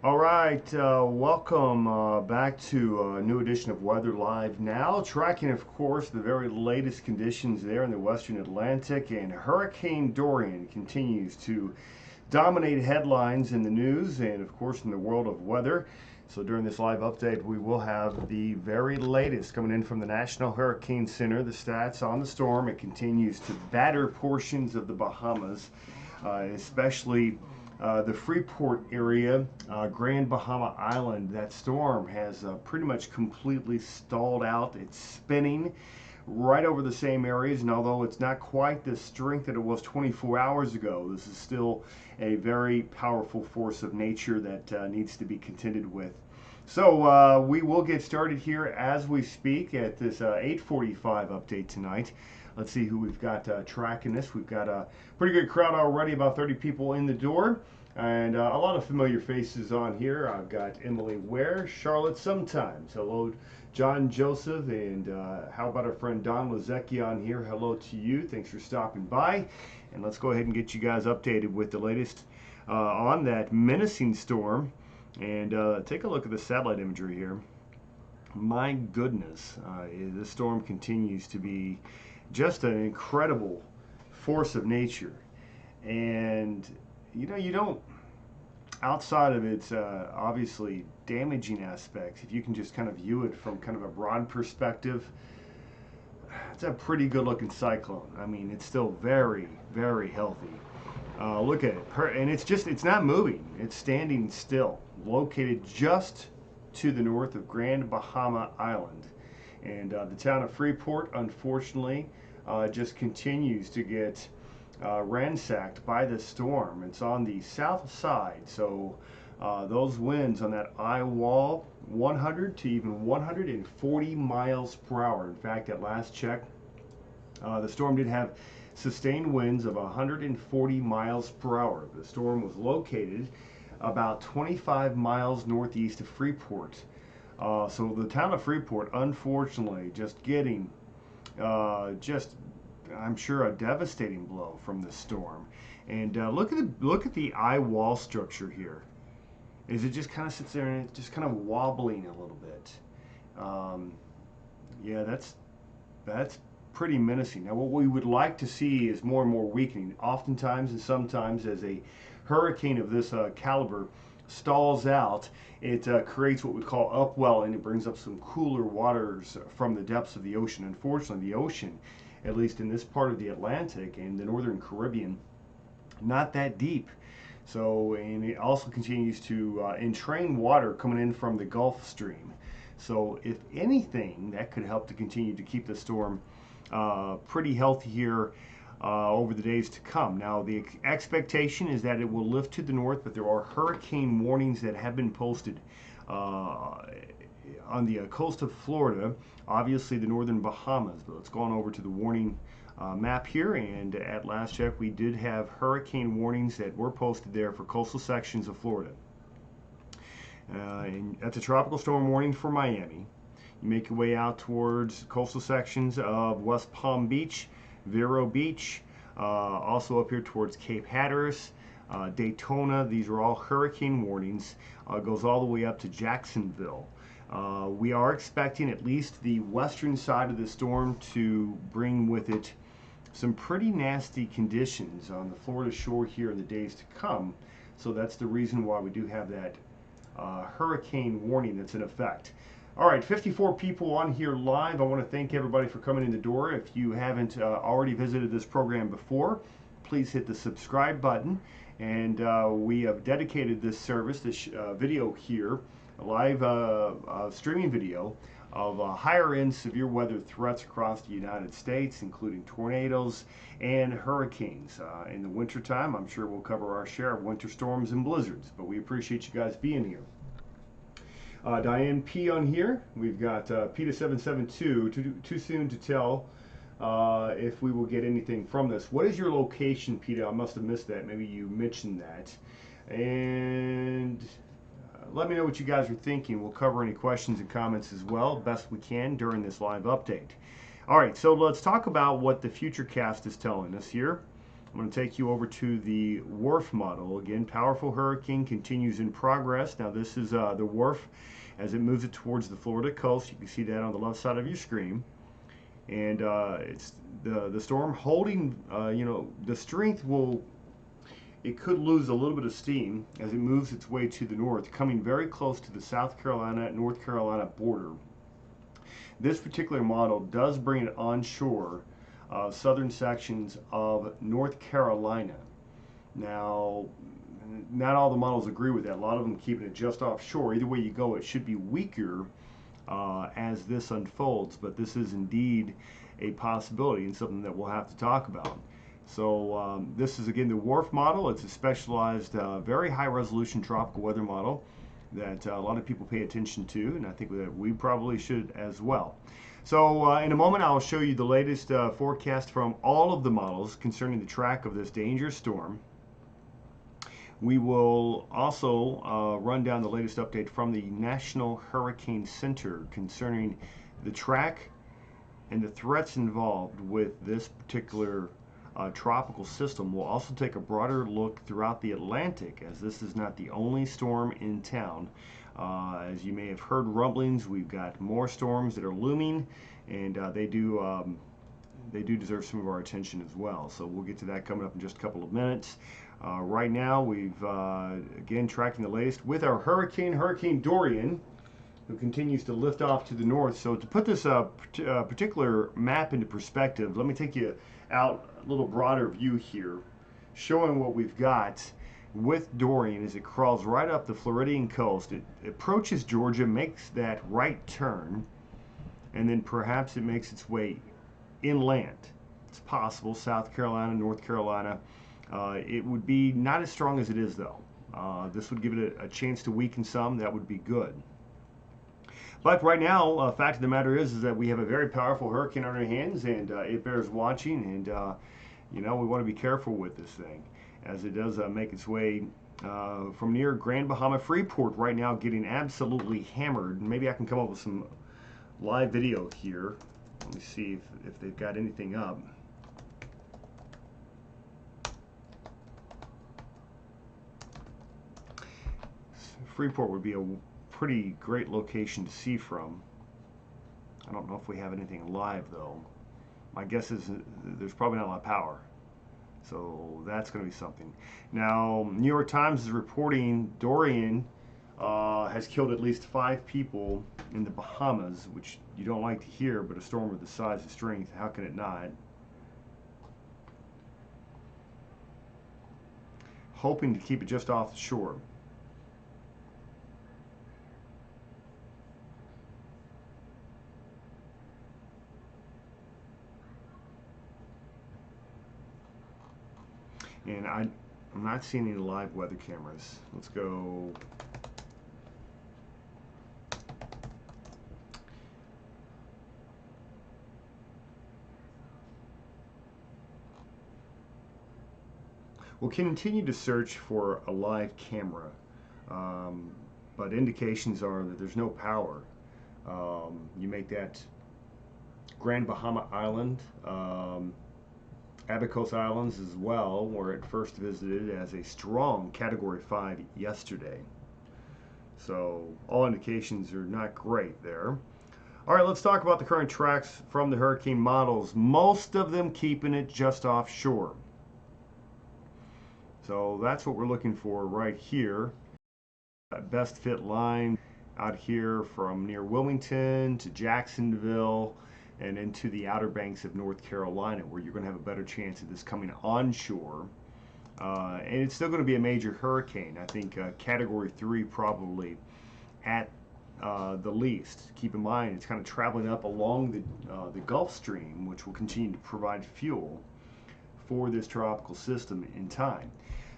All right, welcome back to a new edition of Weather Live Now. Tracking, of course, the very latest conditions there in the Western Atlantic, and Hurricane Dorian continues to dominate headlines in the news and, of course, in the world of weather. So during this live update, we will have the very latest coming in from the National Hurricane Center, the stats on the storm. It continues to batter portions of the Bahamas, especially the Freeport area, Grand Bahama Island. That storm has pretty much completely stalled out. It's spinning right over the same areas, and although it's not quite the strength that it was 24 hours ago, this is still a very powerful force of nature that needs to be contended with. So we will get started here as we speak at this 8:45 update tonight. Let's see who we've got tracking this. We've got a pretty good crowd already, about 30 people in the door, and a lot of familiar faces on here. I've got Emily Ware, Charlotte Sometimes. Hello, John Joseph, and how about our friend Don Lazecki on here? Hello to you. Thanks for stopping by. And let's go ahead and get you guys updated with the latest on that menacing storm. And take a look at the satellite imagery here. My goodness, this storm continues to be just an incredible force of nature. And you don't, outside of its obviously damaging aspects, if you can just kind of view it from kind of a broad perspective, it's a pretty good looking cyclone. I mean, it's still very, very healthy. Look at it, and it's not moving. It's standing still, located just to the north of Grand Bahama Island. And the town of Freeport, unfortunately, just continues to get ransacked by the storm. It's on the south side, so those winds on that eye wall, 100 to even 140 miles per hour. In fact, at last check, the storm did have sustained winds of 140 miles per hour. The storm was located about 25 miles northeast of Freeport. So the town of Freeport, unfortunately, just getting I'm sure, a devastating blow from the storm. And look at the eye wall structure here. Is it just kind of sits there and it's just kind of wobbling a little bit? Yeah, that's pretty menacing. Now, what we would like to see is more and more weakening. Oftentimes and sometimes, as a hurricane of this caliber stalls out, it creates what we call upwelling. It brings up some cooler waters from the depths of the ocean. Unfortunately, the ocean, at least in this part of the Atlantic and the northern Caribbean, not that deep. So, and it also continues to entrain water coming in from the Gulf Stream. So, if anything, that could help to continue to keep the storm pretty healthy here over the days to come. Now, the expectation is that it will lift to the north, but there are hurricane warnings that have been posted on the coast of Florida, obviously the northern Bahamas. But let's go on over to the warning map here, and at last check, we did have hurricane warnings that were posted there for coastal sections of Florida. And that's a tropical storm warning for Miami. You make your way out towards coastal sections of West Palm Beach, Vero Beach, also up here towards Cape Hatteras, Daytona. These are all hurricane warnings. Goes all the way up to Jacksonville. We are expecting at least the western side of the storm to bring with it some pretty nasty conditions on the Florida shore here in the days to come. So that's the reason why we do have that hurricane warning that's in effect. All right, 54 people on here live. I want to thank everybody for coming in the door. If you haven't already visited this program before, please hit the subscribe button. And we have dedicated this service, this video here, a live streaming video of higher end severe weather threats across the United States, including tornadoes and hurricanes. In the wintertime, I'm sure we'll cover our share of winter storms and blizzards, but we appreciate you guys being here. Diane P on here. We've got PETA772. Too soon to tell if we will get anything from this. What is your location, PETA? I must have missed that. Maybe you mentioned that. And let me know what you guys are thinking. We'll cover any questions and comments as well, best we can, during this live update. All right, so let's talk about what the Futurecast is telling us here. I'm going to take you over to the WRF model. Again, powerful hurricane continues in progress. Now this is the WRF as it moves it towards the Florida coast. You can see that on the left side of your screen. And it's the storm holding, the strength it could lose a little bit of steam as it moves its way to the north, coming very close to the South Carolina, North Carolina border. This particular model does bring it onshore, southern sections of North Carolina. Now, not all the models agree with that. A lot of them keeping it just offshore. Either way you go, it should be weaker as this unfolds, but this is indeed a possibility and something that we'll have to talk about. So this is again the WRF model. It's a specialized, very high resolution tropical weather model that a lot of people pay attention to, and I think that we probably should as well. So in a moment I'll show you the latest forecast from all of the models concerning the track of this dangerous storm. We will also run down the latest update from the National Hurricane Center concerning the track and the threats involved with this particular tropical system. We'll also take a broader look throughout the Atlantic, as this is not the only storm in town. As you may have heard rumblings, we've got more storms that are looming, and they do deserve some of our attention as well. So we'll get to that coming up in just a couple of minutes. Right now, we've again tracking the latest with our Hurricane Dorian, who continues to lift off to the north. So to put this particular map into perspective, let me take you out a little broader view here, showing what we've got with Dorian as it crawls right up the Floridian coast. It approaches Georgia, makes that right turn, and then perhaps it makes its way inland. It's possible, South Carolina, North Carolina. It would be not as strong as it is though. This would give it a chance to weaken some. That would be good. But right now, fact of the matter is that we have a very powerful hurricane on our hands, and it bears watching. And we want to be careful with this thing as it does make its way from near Grand Bahama Freeport right now, getting absolutely hammered. Maybe I can come up with some live video here. Let me see if they've got anything up. Freeport would be a pretty great location to see from. I don't know if we have anything live though. My guess is there's probably not a lot of power. So that's going to be something. Now, New York Times is reporting Dorian has killed at least 5 people in the Bahamas, which you don't like to hear, but a storm of the size and strength, how can it not? Hoping to keep it just off the shore. And I'm not seeing any live weather cameras. Let's go. We'll continue to search for a live camera, but indications are that there's no power. You make that Grand Bahama Island, Abacos Islands as well, where it first visited as a strong Category 5 yesterday. So all indications are not great there. All right, let's talk about the current tracks from the hurricane models. Most of them keeping it just offshore. So that's what we're looking for right here. That best fit line out here from near Wilmington to Jacksonville and into the Outer Banks of North Carolina, where you're going to have a better chance of this coming onshore. And it's still going to be a major hurricane. I think Category 3 probably at the least. Keep in mind, it's kind of traveling up along the Gulf Stream, which will continue to provide fuel for this tropical system in time.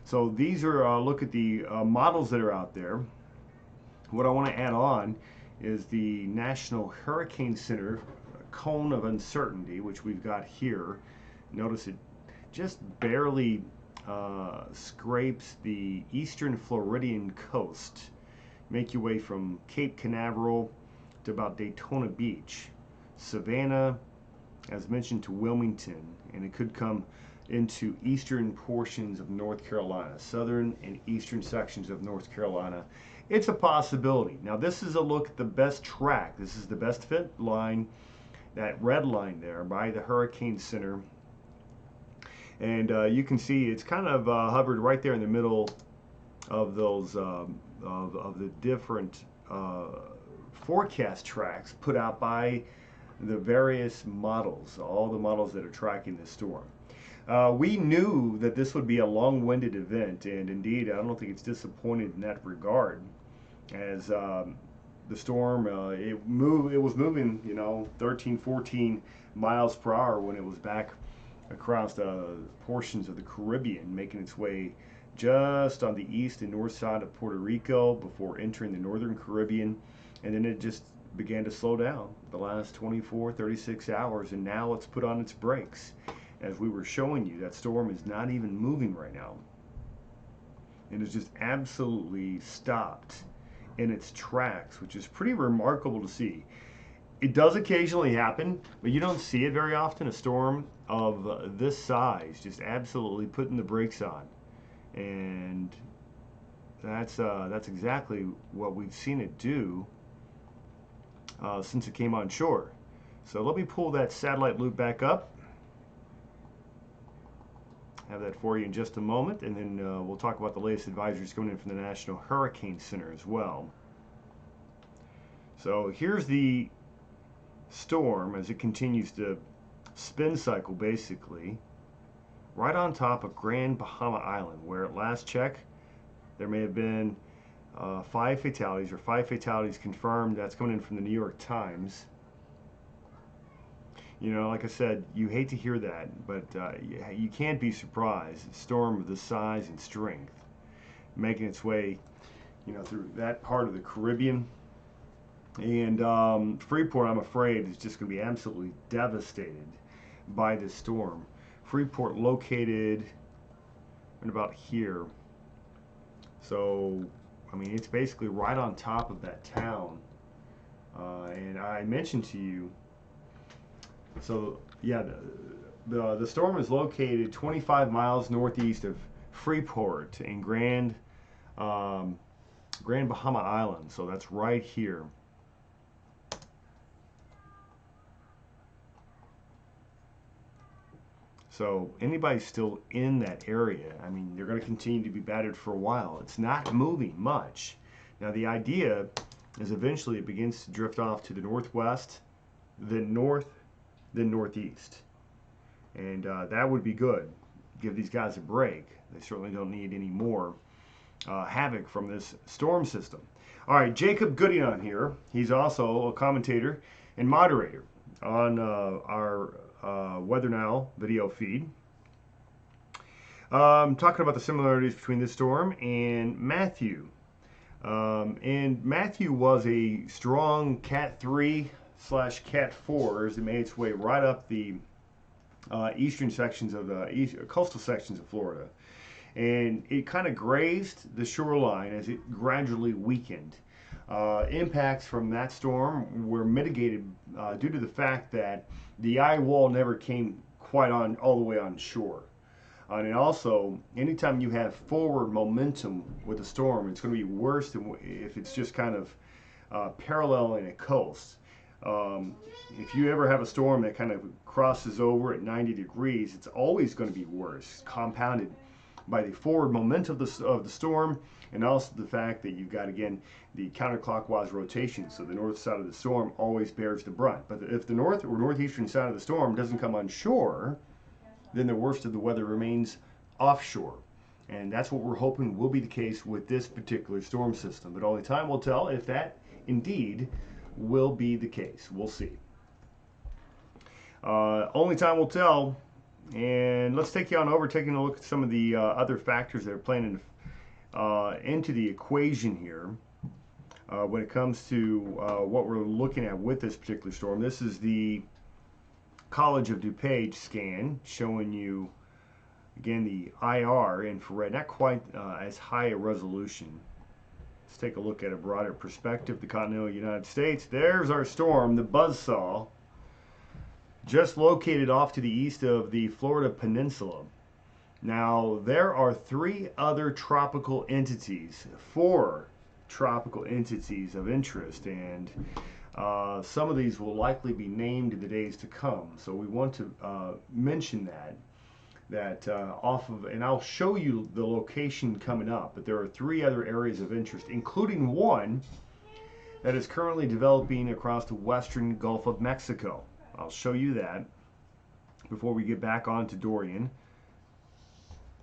So these are look at the models that are out there. What I want to add on is the National Hurricane Center cone of uncertainty, which we've got here. Notice it just barely scrapes the eastern Floridian coast. Make your way from Cape Canaveral to about Daytona Beach, Savannah, as mentioned, to Wilmington, and it could come into eastern portions of North Carolina, southern and eastern sections of North Carolina. It's a possibility. Now, this is a look at the best track. This is the best fit line, that red line there by the Hurricane Center. And you can see it's kind of hovered right there in the middle of those of the different forecast tracks put out by the various models, all the models that are tracking this storm. We knew that this would be a long-winded event, and indeed, I don't think it's disappointed in that regard, as the storm, it was moving, 13, 14 miles per hour when it was back across portions of the Caribbean, making its way just on the east and north side of Puerto Rico before entering the northern Caribbean, and then it just began to slow down the last 24, 36 hours, and now it's put on its brakes. As we were showing you, that storm is not even moving right now. It is just absolutely stopped in its tracks, which is pretty remarkable to see. It does occasionally happen, but you don't see it very often. A storm of this size just absolutely putting the brakes on. And that's exactly what we've seen it do since it came on shore. So let me pull that satellite loop back up. Have that for you in just a moment, and then we'll talk about the latest advisories coming in from the National Hurricane Center as well. So here's the storm as it continues to spin cycle, basically right on top of Grand Bahama Island, where at last check there may have been 5 fatalities, or 5 fatalities confirmed. That's coming in from the New York Times. Like I said, you hate to hear that, but you can't be surprised. A storm of this size and strength making its way, through that part of the Caribbean. And Freeport, I'm afraid, is just going to be absolutely devastated by this storm. Freeport located right about here. So, I mean, it's basically right on top of that town. And I mentioned to you, so yeah, the storm is located 25 miles northeast of Freeport in Grand Bahama Island. So that's right here. So anybody still in that area, I mean, they're going to continue to be battered for a while. It's not moving much. Now the idea is eventually it begins to drift off to the northwest, then north, then northeast. And that would be good. Give these guys a break. They certainly don't need any more havoc from this storm system. All right, Jacob Gooding on here. He's also a commentator and moderator on our Weather Now video feed. Talking about the similarities between this storm and Matthew. And Matthew was a strong Cat 3 / Cat 4 as it made its way right up the eastern sections of the coastal sections of Florida. And it kind of grazed the shoreline as it gradually weakened. Impacts from that storm were mitigated due to the fact that the eye wall never came quite all the way on shore. And also, anytime you have forward momentum with a storm, it's going to be worse than if it's just kind of paralleling a coast. If you ever have a storm that kind of crosses over at 90 degrees, it's always going to be worse, compounded by the forward momentum of the storm, and also the fact that you've got, again, the counterclockwise rotation. So the north side of the storm always bears the brunt. But if the north or northeastern side of the storm doesn't come on shore, then the worst of the weather remains offshore. And that's what we're hoping will be the case with this particular storm system. But only time will tell if that indeed will be the case. We'll see. Only time will tell. And let's take you on over, taking a look at some of the other factors that are playing into the equation here when it comes to what we're looking at with this particular storm. This is the College of DuPage scan showing you, again, the IR infrared, not quite as high a resolution. Let's take a look at a broader perspective. The continental United States. There's our storm, the buzzsaw, just located off to the east of the Florida Peninsula. Now, there are four tropical entities of interest, and some of these will likely be named in the days to come. So we want to mention that off of, and I'll show you the location coming up, but there are three other areas of interest, including one that is currently developing across the western Gulf of Mexico. I'll show you that before we get back on to Dorian.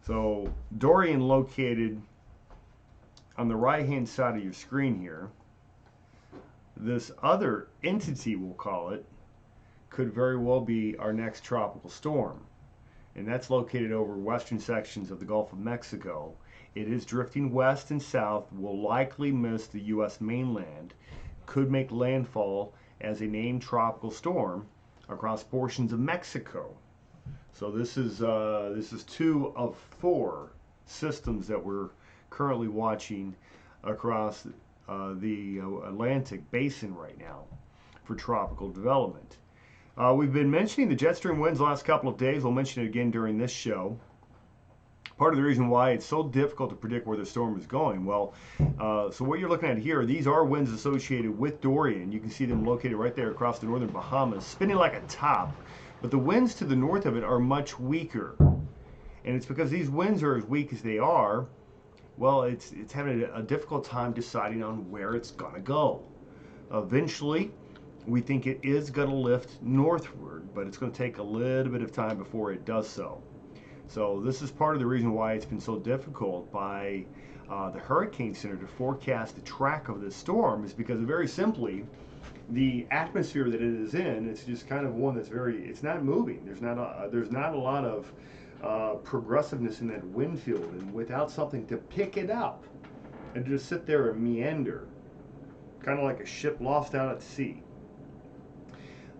So Dorian, located on the right hand side of your screen here. This other entity, we'll call it, could very well be our next tropical storm, and that's located over western sections of the Gulf of Mexico. It is drifting west and south, will likely miss the U.S. mainland, could make landfall as a named tropical storm across portions of Mexico. So this is two of four systems that we're currently watching across the Atlantic basin right now for tropical development. We've been mentioning the jet stream winds the last couple of days. We'll mention it again during this show. Part of the reason why it's so difficult to predict where the storm is going, well, so what you're looking at here, these are winds associated with Dorian. You can see them located right there across the northern Bahamas, spinning like a top. But the winds to the north of it are much weaker. And it's because these winds are as weak as they are, well, it's having a difficult time deciding on where it's going to go. Eventually, we think it is going to lift northward, but it's going to take a little bit of time before it does so. So this is part of the reason why it's been so difficult by the Hurricane Center to forecast the track of this storm, is because very simply, the atmosphere that it is in, it's just kind of one that's it's not moving. There's not a lot of progressiveness in that wind field, and without something to pick it up and just sit there and meander, kind of like a ship lost out at sea.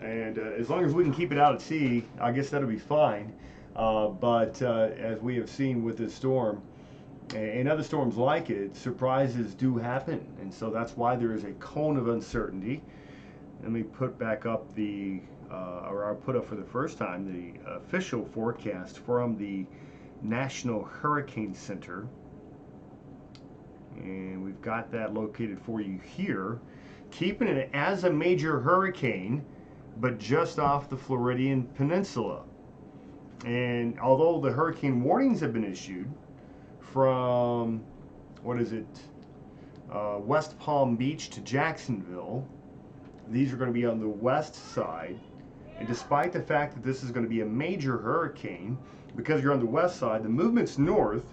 And as long as we can keep it out at sea, I guess that'll be fine. But as we have seen with this storm and other storms like it, surprises do happen, and so that's why there is a cone of uncertainty. Let me put back up or I'll put up for the first time the official forecast from the National Hurricane Center. And we've got that located for you here. Keeping it as a major hurricane, but just off the Floridian Peninsula. And although the hurricane warnings have been issued from, West Palm Beach to Jacksonville, these are going to be on the west side, and despite the fact that this is going to be a major hurricane, because you're on the west side, the movement's north,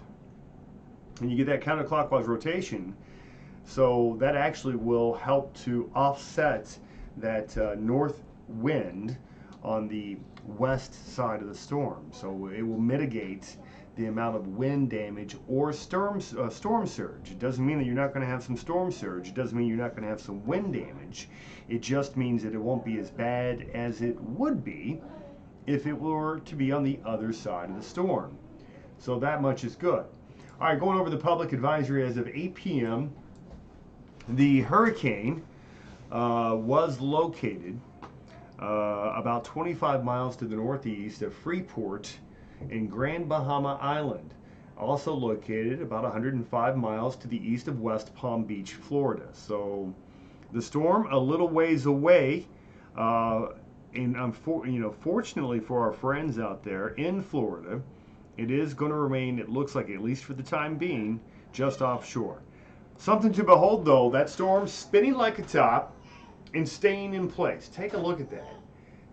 and you get that counterclockwise rotation, so that actually will help to offset that north wind on the west side of the storm. So it will mitigate the amount of wind damage or storm surge. It doesn't mean that you're not going to have some storm surge. It doesn't mean you're not going to have some wind damage. It just means that it won't be as bad as it would be if it were to be on the other side of the storm. So that much is good. All right, going over the public advisory as of 8 p.m., the hurricane was located about 25 miles to the northeast of Freeport in Grand Bahama Island, also located about 105 miles to the east of West Palm Beach, Florida. So the storm a little ways away, and fortunately for our friends out there in Florida, it is going to remain, it looks like, at least for the time being, just offshore. Something to behold, though, that storm spinning like a top and staying in place. Take a look at that.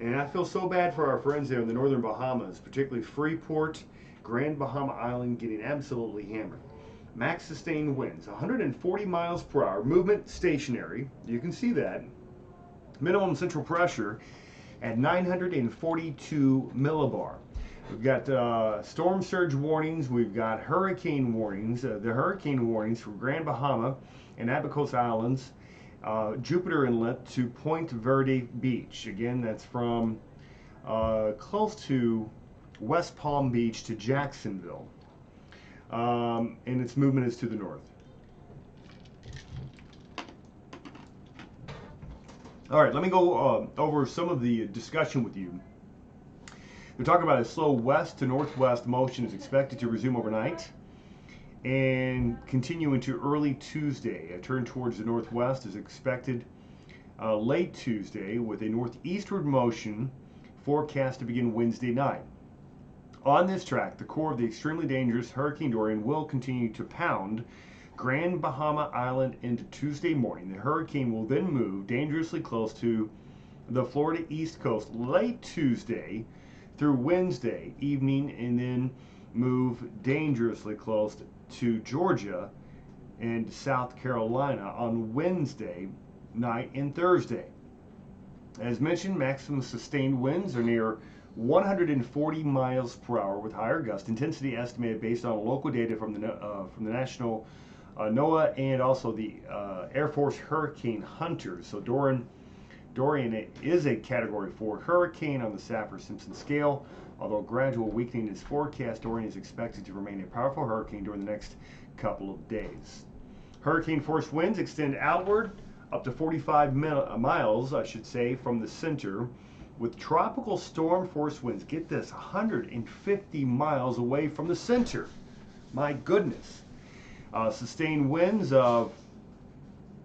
And I feel so bad for our friends there in the northern Bahamas, particularly Freeport, Grand Bahama Island, getting absolutely hammered. Max sustained winds, 140 miles per hour, movement stationary, you can see that. Minimum central pressure at 942 millibar. We've got storm surge warnings, we've got hurricane warnings, the hurricane warnings for Grand Bahama and Abacos Islands, Jupiter Inlet to Point Verde Beach. Again, that's from close to West Palm Beach to Jacksonville. And its movement is to the north. All right, let me go over some of the discussion with you. They're talking about a slow west to northwest motion is expected to resume overnight and continue into early Tuesday. A turn towards the northwest is expected late Tuesday, with a northeastward motion forecast to begin Wednesday night. On this track, the core of the extremely dangerous Hurricane Dorian will continue to pound Grand Bahama Island into Tuesday morning. The hurricane will then move dangerously close to the Florida East Coast late Tuesday through Wednesday evening, and then move dangerously close to Georgia and South Carolina on Wednesday night and Thursday. As mentioned, maximum sustained winds are near 140 miles per hour with higher gust intensity estimated based on local data from the national NOAA and also the Air Force Hurricane Hunters. So Dorian is a Category 4 hurricane on the Saffir-Simpson scale. Although gradual weakening is forecast, Dorian is expected to remain a powerful hurricane during the next couple of days. Hurricane force winds extend outward up to 45 miles, I should say, from the center, with tropical storm force winds, get this, 150 miles away from the center. My goodness. Sustained winds of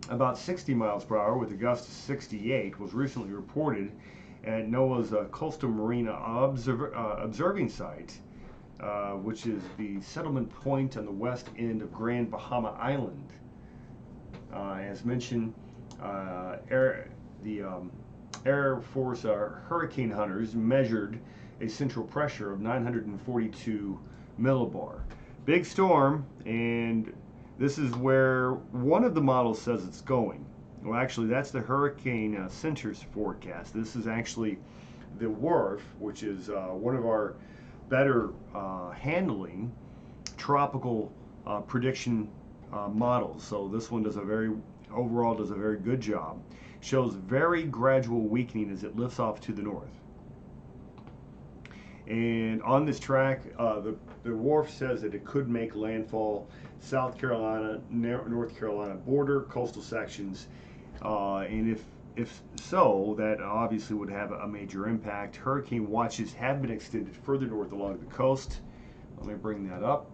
about 60 miles per hour with a gust of 68 was recently reported at NOAA's Coastal Marine Observing Site, which is the settlement point on the west end of Grand Bahama Island. As mentioned, the Air Force Hurricane Hunters measured a central pressure of 942 millibar. Big storm, and this is where one of the models says it's going. Well, actually, that's the Hurricane Center's forecast. This is actually the WRF, which is one of our better handling tropical prediction models. So this one does overall does a very good job. Shows very gradual weakening as it lifts off to the north. And on this track, the WRF says that it could make landfall South Carolina, North Carolina border, coastal sections, and if so, that obviously would have a major impact. Hurricane watches have been extended further north along the coast. Let me bring that up.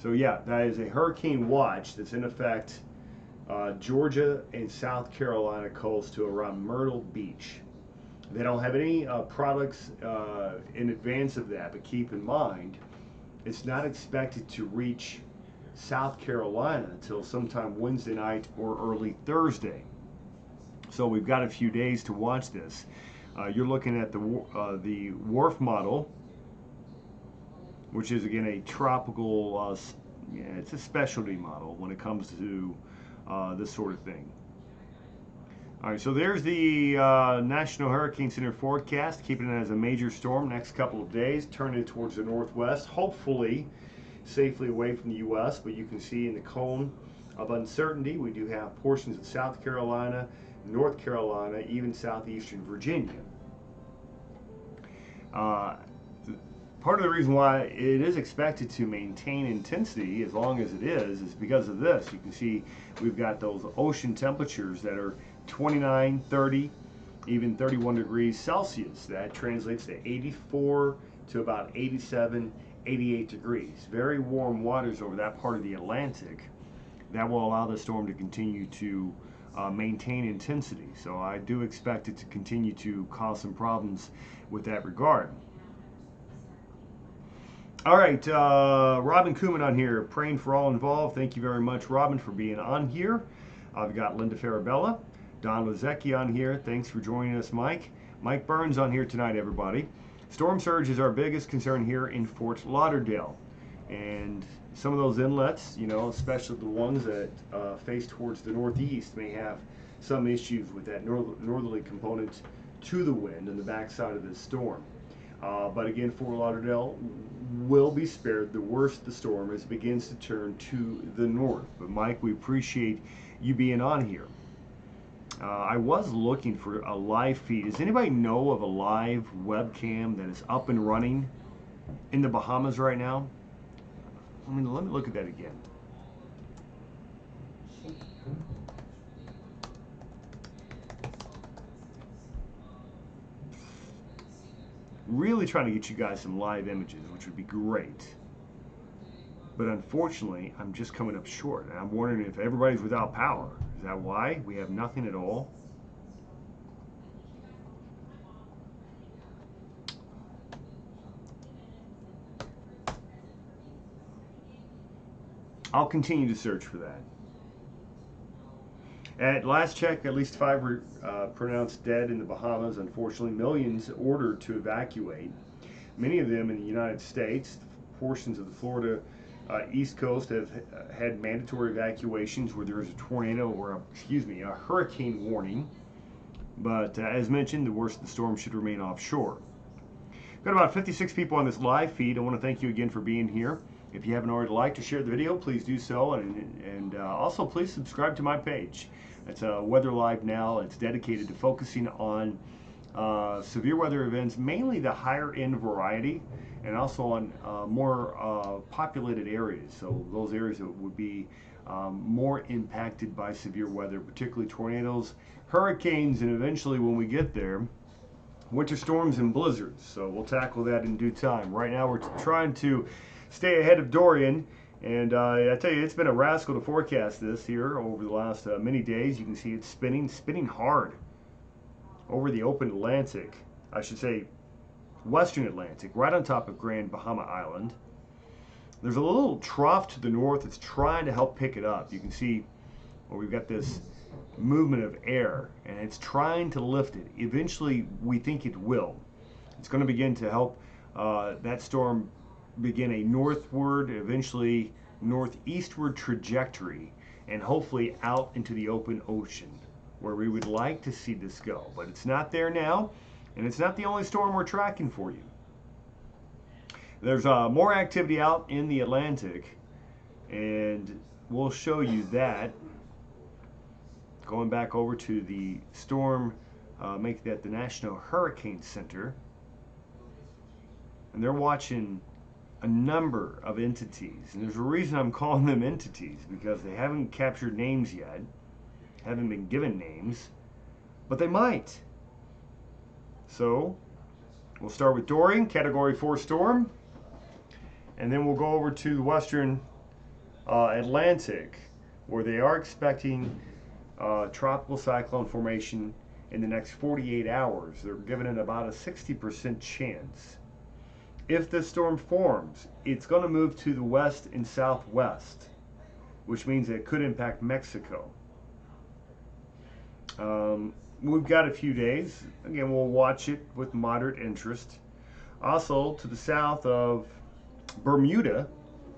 So yeah, that is a hurricane watch that's in effect Georgia and South Carolina coast to around Myrtle Beach. They don't have any products in advance of that, but keep in mind, it's not expected to reach South Carolina until sometime Wednesday night or early Thursday. So we've got a few days to watch this. You're looking at the WRF model, which is again a tropical, it's a specialty model when it comes to this sort of thing. All right, so there's the National Hurricane Center forecast, keeping it as a major storm next couple of days, turning towards the northwest, hopefully safely away from the U.S., but you can see in the cone of uncertainty, we do have portions of South Carolina, North Carolina, even southeastern Virginia. Part of the reason why it is expected to maintain intensity as long as it is because of this. You can see we've got those ocean temperatures that are 29, 30, even 31 degrees Celsius. That translates to 84 to about 87, 88 degrees. Very warm waters over that part of the Atlantic. That will allow the storm to continue to maintain intensity. So I do expect it to continue to cause some problems with that regard. All right, Robin Kuhlman on here, praying for all involved. Thank you very much, Robin, for being on here. I've got Linda Farabella, Don Lozecki on here. Thanks for joining us, Mike. Mike Burns on here tonight, everybody. Storm surge is our biggest concern here in Fort Lauderdale. And some of those inlets, you know, especially the ones that face towards the northeast, may have some issues with that northerly component to the wind and the backside of this storm. But again, Fort Lauderdale will be spared the worst of the storm as it begins to turn to the north. But Mike, we appreciate you being on here. I was looking for a live feed. Does anybody know of a live webcam that is up and running in the Bahamas right now? let me look at that again. Really trying to get you guys some live images, which would be great. But unfortunately, I'm just coming up short. And I'm wondering if everybody's without power. Is that why? We have nothing at all? I'll continue to search for that. At last check, at least 5 were pronounced dead in the Bahamas. Unfortunately, millions ordered to evacuate. Many of them in the United States. Portions of the Florida East Coast have had mandatory evacuations where there is a tornado or a hurricane warning. But as mentioned, the worst of the storm should remain offshore. Got about 56 people on this live feed. I want to thank you again for being here. If you haven't already liked or shared the video, please do so, and also please subscribe to my page. It's Weather Live Now. It's dedicated to focusing on severe weather events, mainly the higher end variety, and also on more populated areas. So those areas that would be more impacted by severe weather, particularly tornadoes, hurricanes, and eventually when we get there, winter storms and blizzards. So we'll tackle that in due time. Right now we're trying to stay ahead of Dorian, and I tell you, it's been a rascal to forecast this here over the last many days. You can see it's spinning hard over the open Atlantic, I should say Western Atlantic, right on top of Grand Bahama Island. There's a little trough to the north that's trying to help pick it up. You can see where we've got this movement of air, and it's trying to lift it. Eventually, we think it will. It's going to begin to help that storm begin a northward, eventually northeastward trajectory, and hopefully out into the open ocean, where we would like to see this go. But it's not there now, and it's not the only storm we're tracking for you. There's more activity out in the Atlantic, and we'll show you that. Going back over to the storm, make that the National Hurricane Center, and they're watching a number of entities, and there's a reason I'm calling them entities, because they haven't captured names yet, haven't been given names, but they might. So we'll start with Dorian, Category 4 storm, and then we'll go over to the Western Atlantic, where they are expecting tropical cyclone formation in the next 48 hours. They're giving it about a 60% chance. If this storm forms, it's going to move to the west and southwest, which means it could impact Mexico. We've got a few days. Again, we'll watch it with moderate interest. Also, to the south of Bermuda,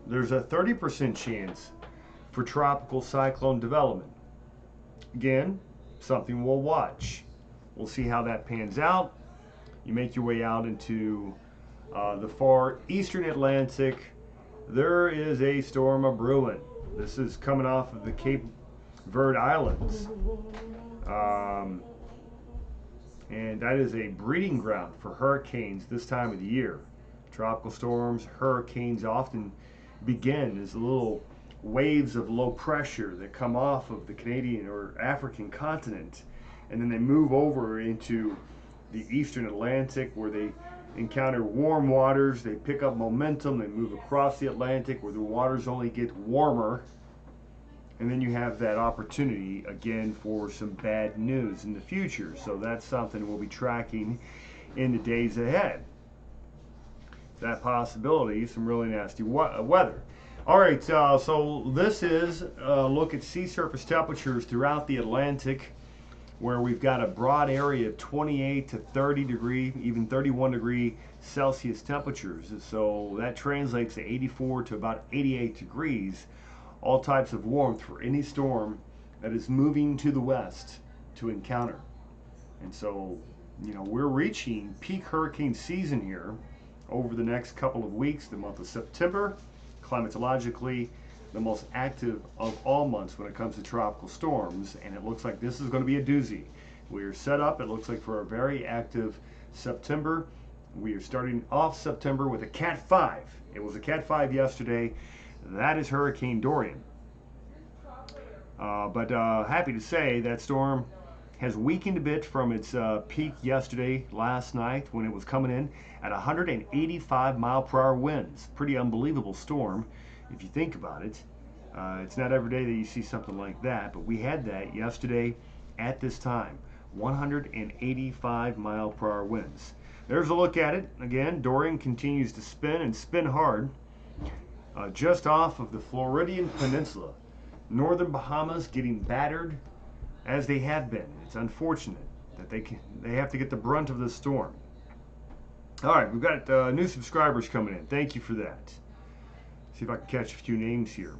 there's a 30% chance for tropical cyclone development. Again, something we'll watch. We'll see how that pans out. You make your way out into the far eastern Atlantic. There is a storm a-brewing. This is coming off of the Cape Verde Islands. And that is a breeding ground for hurricanes this time of the year. Tropical storms, hurricanes often begin as little waves of low pressure that come off of the Canadian or African continent, and then they move over into the eastern Atlantic, where they encounter warm waters, they pick up momentum, they move across the Atlantic where the waters only get warmer, and then you have that opportunity again for some bad news in the future. So that's something we'll be tracking in the days ahead. That possibility, some really nasty weather. All right, so this is a look at sea surface temperatures throughout the Atlantic, where we've got a broad area of 28 to 30 degree, even 31 degree Celsius temperatures. So that translates to 84 to about 88 degrees, all types of warmth for any storm that is moving to the west to encounter. And so, you know, we're reaching peak hurricane season here over the next couple of weeks, the month of September, climatologically the most active of all months when it comes to tropical storms, and it looks like this is going to be a doozy. We are set up, it looks like, for a very active September. We are starting off September with a Cat 5. It was a Cat 5 yesterday. That is Hurricane Dorian. But happy to say that storm has weakened a bit from its peak yesterday, last night, when it was coming in at 185-mile-per-hour winds. Pretty unbelievable storm, if you think about it. It's not every day that you see something like that, but we had that yesterday at this time. 185-mile-per-hour winds. There's a look at it. Again, Dorian continues to spin and spin hard just off of the Floridian Peninsula. Northern Bahamas getting battered as they have been. It's unfortunate that they have to get the brunt of this storm. All right, we've got new subscribers coming in. Thank you for that. See if I can catch a few names here.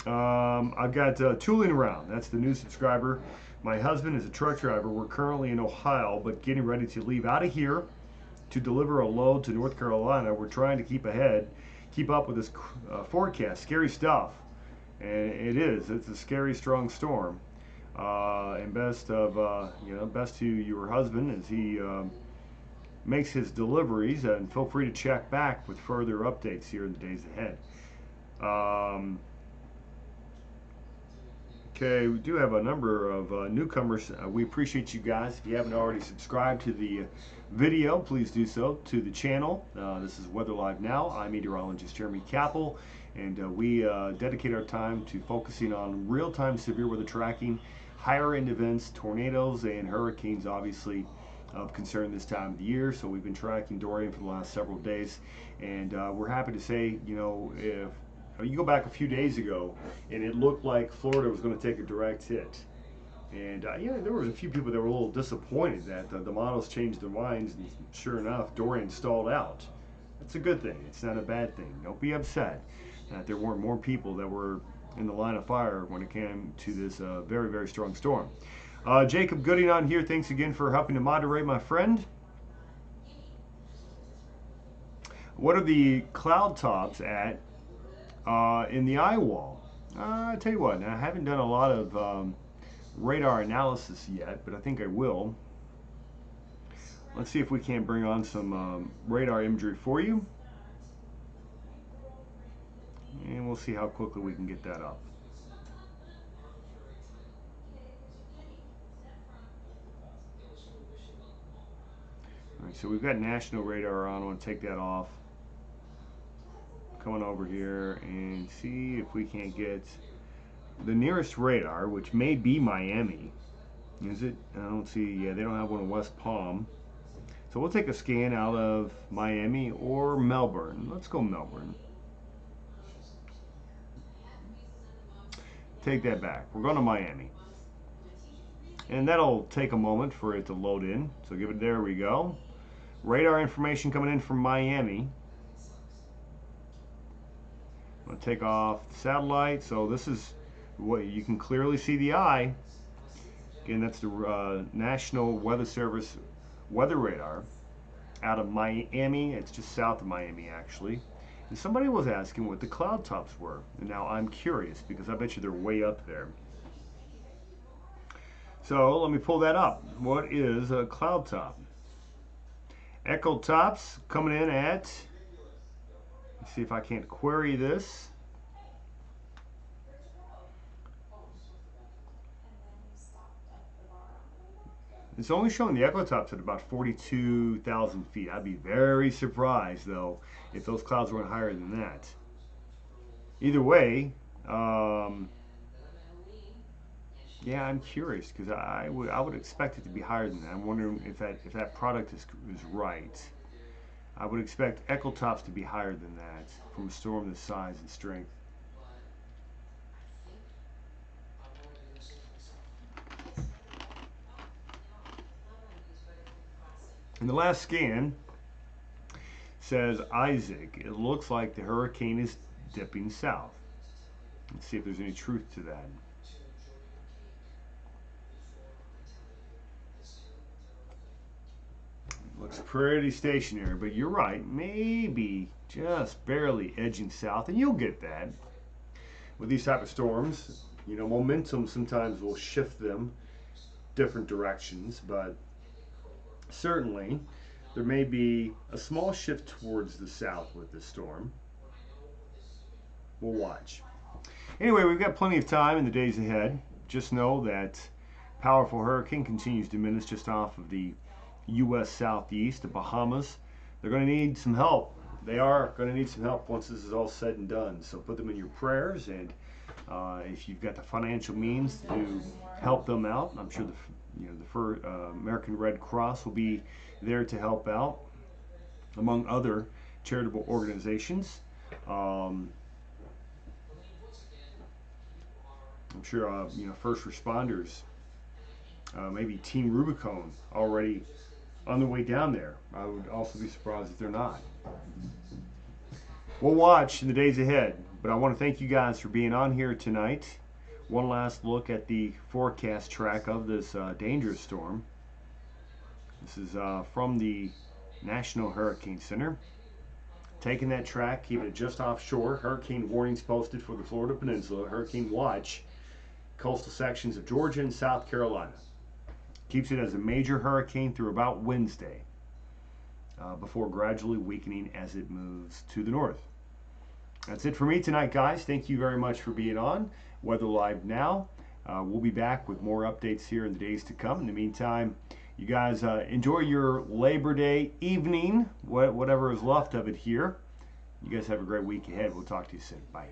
I've got tooling around. That's the new subscriber. My husband is a truck driver. We're currently in Ohio, but getting ready to leave out of here to deliver a load to North Carolina. We're trying to keep up with this forecast. Scary stuff, and it's a scary, strong storm. And best to your husband as he makes his deliveries, and feel free to check back with further updates here in the days ahead. Okay, we do have a number of newcomers. We appreciate you guys. If you haven't already subscribed to the video, please do so, to the channel. This is Weather Live Now. I'm meteorologist Jeremy Kappell, and we dedicate our time to focusing on real-time severe weather tracking, higher-end events, tornadoes, and hurricanes, obviously, of concern this time of the year. So we've been tracking Dorian for the last several days, and we're happy to say, if you go back a few days ago, and it looked like Florida was going to take a direct hit. And there was a few people that were a little disappointed that the models changed their minds, and sure enough, Dorian stalled out. That's a good thing. It's not a bad thing. Don't be upset that there weren't more people that were in the line of fire when it came to this very, very strong storm. Jacob Gooding on here. Thanks again for helping to moderate, my friend. What are the cloud tops at in the eye wall? I tell you what, now, I haven't done a lot of radar analysis yet, but I think I will. Let's see if we can't bring on some radar imagery for you, and we'll see how quickly we can get that up. All right, so we've got national radar on. I want to take that off. Coming over here and see if we can't get the nearest radar, which may be Miami. Is it? I don't see. Yeah, they don't have one in West Palm. So we'll take a scan out of Miami or Melbourne. Let's go Melbourne. Take that back. We're going to Miami. And that'll take a moment for it to load in. So give it, there we go. Radar information coming in from Miami. I'm going to take off the satellite. So this is what you can clearly see the eye. Again, that's the National Weather Service weather radar out of Miami. It's just south of Miami, actually. And somebody was asking what the cloud tops were. And now I'm curious, because I bet you they're way up there. So let me pull that up. What is a cloud top? Echo tops coming in at, let's see if I can't query this. It's only showing the echo tops at about 42,000 feet. I'd be very surprised, though, if those clouds weren't higher than that. Either way, yeah, I'm curious, because I would expect it to be higher than that. I'm wondering if that product is right. I would expect echo tops to be higher than that from a storm this size and strength. And the last scan says Isaac. It looks like the hurricane is dipping south. Let's see if there's any truth to that. Looks pretty stationary, but you're right, maybe just barely edging south, and you'll get that with these type of storms. Momentum sometimes will shift them different directions, but certainly there may be a small shift towards the south with this storm. We'll watch. Anyway, we've got plenty of time in the days ahead. Just know that powerful hurricane continues to diminish just off of the U.S. Southeast, the Bahamas. They're going to need some help. They are going to need some help once this is all said and done. So put them in your prayers, and if you've got the financial means to help them out, I'm sure the American Red Cross will be there to help out, among other charitable organizations. I'm sure first responders, maybe Team Rubicon, already on the way down there. I would also be surprised if they're not. We'll watch in the days ahead, but I want to thank you guys for being on here tonight. One last look at the forecast track of this dangerous storm. This is from the National Hurricane Center. Taking that track, keeping it just offshore. Hurricane warnings posted for the Florida Peninsula. Hurricane watch, coastal sections of Georgia and South Carolina. Keeps it as a major hurricane through about Wednesday, before gradually weakening as it moves to the north. That's it for me tonight, guys. Thank you very much for being on Weather Live Now. We'll be back with more updates here in the days to come. In the meantime, you guys enjoy your Labor Day evening, whatever is left of it here. You guys have a great week ahead. We'll talk to you soon. Bye.